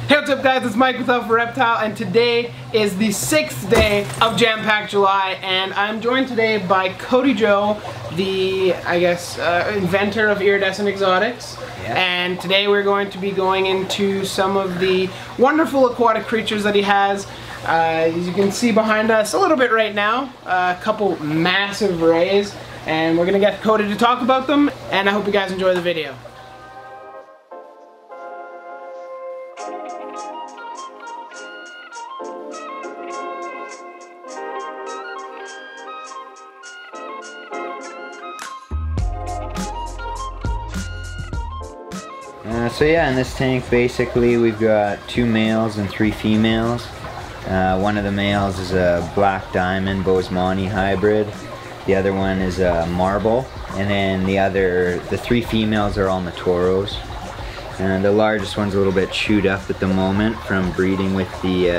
Hey, what's up guys, it's Mike with 500+Reptile, and today is the 6th day of Jam-Packed July, and I'm joined today by Cody Joe, the, inventor of iridescent exotics. Yeah. And today we're going to be going into some of the wonderful aquatic creatures that he has. As you can see behind us a little bit right now, a couple massive rays, and we're gonna get Cody to talk about them, and I hope you guys enjoy the video. So yeah, in this tank basically we've got 2 males and 3 females. One of the males is a black diamond Bosemani hybrid. The other one is a marble, and then the 3 females are all Matoros. And the largest one's a little bit chewed up at the moment from breeding with the,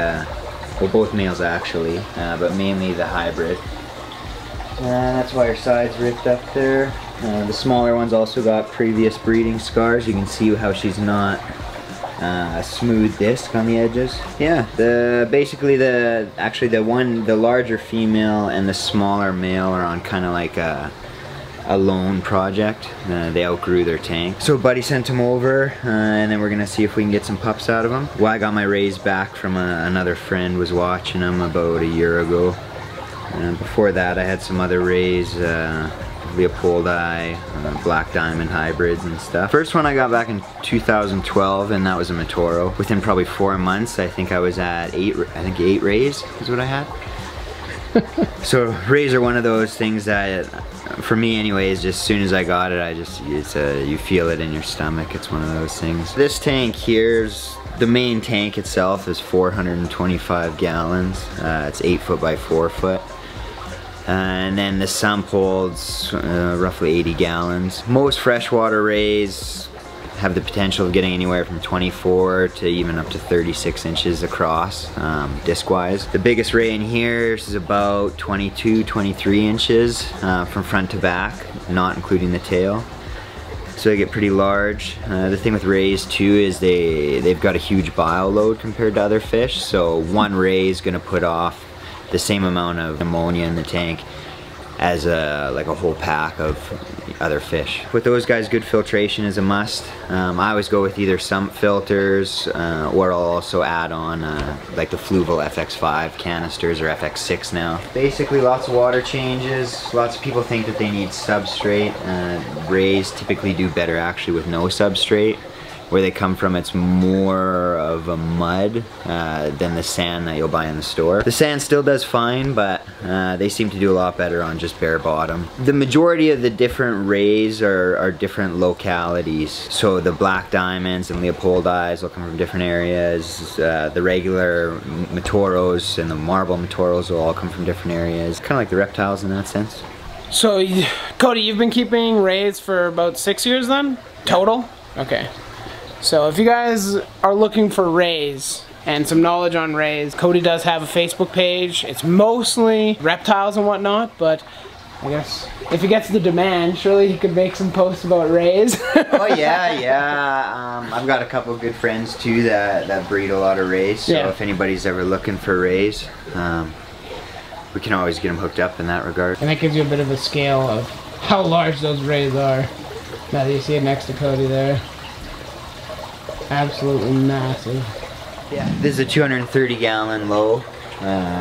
well, both males actually, but mainly the hybrid. That's why her side's ripped up there. The smaller one's also got previous breeding scars. You can see how she's not a smooth disc on the edges. Yeah, the larger female and the smaller male are on kind of like a loan project. They outgrew their tank. So Buddy sent them over, and then we're gonna see if we can get some pups out of them. Well, I got my rays back from another friend was watching them about a year ago. Before that I had some other rays, Leopoldi, black diamond hybrids and stuff. First one I got back in 2012, and that was a Matoro. Within probably 4 months, I think I was at 8 rays is what I had. So rays are one of those things that, for me anyways, just as soon as I got it, you feel it in your stomach. It's one of those things. This tank here's, the main tank itself is 425 gallons. It's 8 foot by 4 foot. And then the sump holds roughly 80 gallons. Most freshwater rays have the potential of getting anywhere from 24 to even up to 36 inches across, disc-wise. The biggest ray in here is about 22, 23 inches from front to back, not including the tail. So they get pretty large. The thing with rays too is they've got a huge bile load compared to other fish, so one ray is gonna put off the same amount of ammonia in the tank as like a whole pack of other fish. With those guys, good filtration is a must. I always go with either sump filters or I'll also add on like the Fluval FX5 canisters or FX6 now. Basically lots of water changes. Lots of people think that they need substrate. Rays typically do better actually with no substrate. Where they come from, it's more of a mud than the sand that you'll buy in the store. The sand still does fine, but they seem to do a lot better on just bare bottom. The majority of the different rays are different localities. So the black diamonds and Leopoldis will come from different areas. The regular Matoros and the marble Matoros will all come from different areas. Kind of like the reptiles in that sense. So, Cody, you've been keeping rays for about 6 years then? Total? Okay. So if you guys are looking for rays and some knowledge on rays, Cody does have a Facebook page. It's mostly reptiles and whatnot, but I guess if he gets the demand, surely he could make some posts about rays. Oh yeah. I've got a couple of good friends too that breed a lot of rays, so yeah. If anybody's ever looking for rays, we can always get them hooked up in that regard. And that gives you a bit of a scale of how large those rays are. Now that you see it next to Cody there. Absolutely massive. Yeah, this is a 230 gallon low,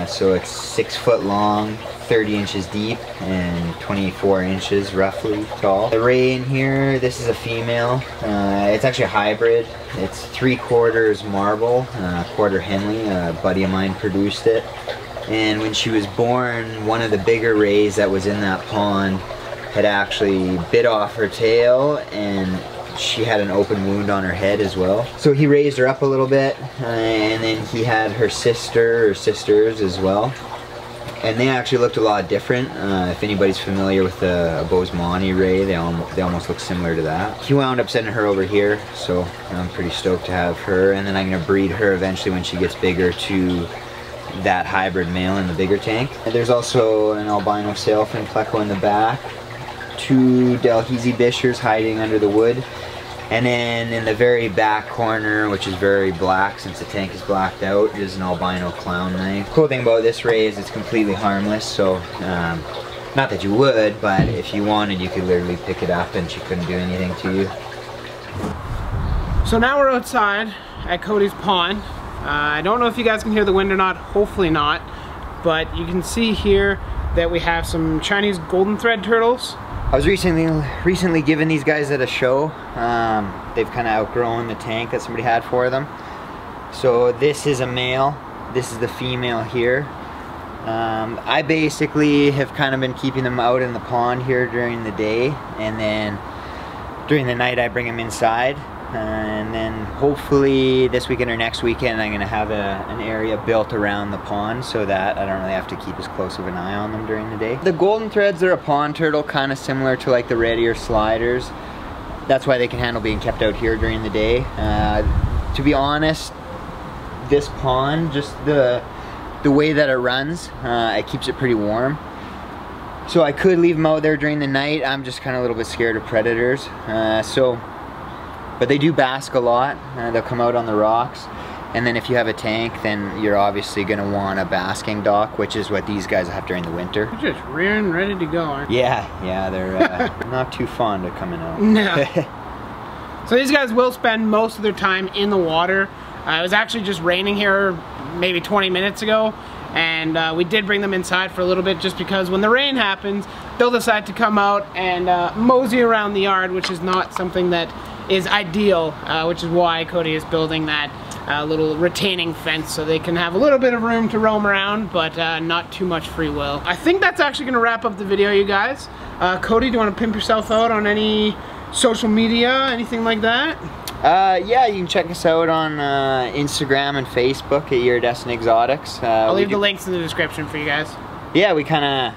so it's 6 foot long, 30 inches deep, and 24 inches roughly tall. The ray in here, this is a female. It's actually a hybrid. It's 3/4 marble, 1/4 Henley. A buddy of mine produced it. And when she was born, one of the bigger rays that was in that pond had actually bit off her tail, and she had an open wound on her head as well. So he raised her up a little bit, and then he had her sister or sisters as well. And they actually looked a lot different. If anybody's familiar with a Bosemani ray, they almost look similar to that. He wound up sending her over here, so I'm pretty stoked to have her. And then I'm gonna breed her eventually when she gets bigger to that hybrid male in the bigger tank. And there's also an albino sailfin pleco in the back. 2 Dalhousie bishers hiding under the wood. And then in the very back corner, which is very black since the tank is blacked out, is an albino clown knife. Cool thing about this ray is it's completely harmless, so not that you would, but if you wanted, you could literally pick it up and she couldn't do anything to you. So now we're outside at Cody's pond. I don't know if you guys can hear the wind or not, hopefully not, but you can see here that we have some Chinese golden thread turtles. I was recently given these guys at a show. They've kind of outgrown the tank that somebody had for them. So this is a male, this is the female here. I basically have kind of been keeping them out in the pond here during the day, and then during the night I bring them inside. And then hopefully this weekend or next weekend I'm going to have an area built around the pond so that I don't really have to keep as close of an eye on them during the day. The golden threads are a pond turtle, kind of similar to like the red ear sliders. That's why they can handle being kept out here during the day. To be honest, this pond, just the way that it runs, it keeps it pretty warm. So I could leave them out there during the night. I'm just kind of a little bit scared of predators. But they do bask a lot. They'll come out on the rocks. And then if you have a tank, then you're obviously gonna want a basking dock, which is what these guys have during the winter. You're just rearing, ready to go, aren't you? Yeah, they're not too fond of coming out. No. So these guys will spend most of their time in the water. It was actually just raining here maybe 20 minutes ago, and we did bring them inside for a little bit just because when the rain happens, they'll decide to come out and mosey around the yard, which is not something that is ideal, which is why Cody is building that little retaining fence so they can have a little bit of room to roam around, but not too much free will. I think that's actually going to wrap up the video, you guys. Cody, do you want to pimp yourself out on any social media, anything like that? Yeah, you can check us out on Instagram and Facebook at Iridescent Exotics. I'll leave the links in the description for you guys. Yeah, we kind of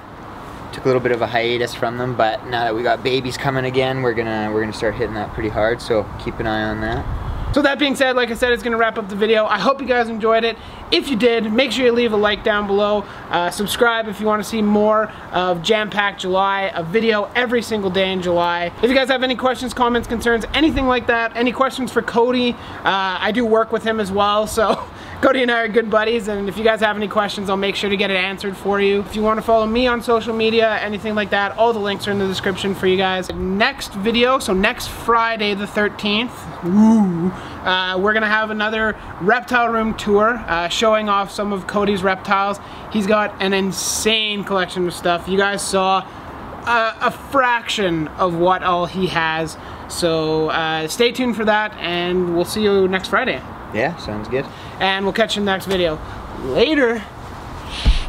took a little bit of a hiatus from them, but now that we got babies coming again, we're gonna start hitting that pretty hard, so keep an eye on that. So that being said, like I said, it's gonna wrap up the video. I hope you guys enjoyed it. If you did, make sure you leave a like down below. Subscribe if you want to see more of Jam Packed July, a video every single day in July. If you guys have any questions, comments, concerns, anything like that, any questions for Cody, I do work with him as well, so Cody and I are good buddies, and if you guys have any questions, I'll make sure to get it answered for you. If you want to follow me on social media, anything like that, all the links are in the description for you guys. Next video, so next Friday the 13th, we're gonna have another reptile room tour, showing off some of Cody's reptiles. He's got an insane collection of stuff. You guys saw a fraction of what all he has, so stay tuned for that, and we'll see you next Friday. Yeah, sounds good. And we'll catch you in the next video. Later.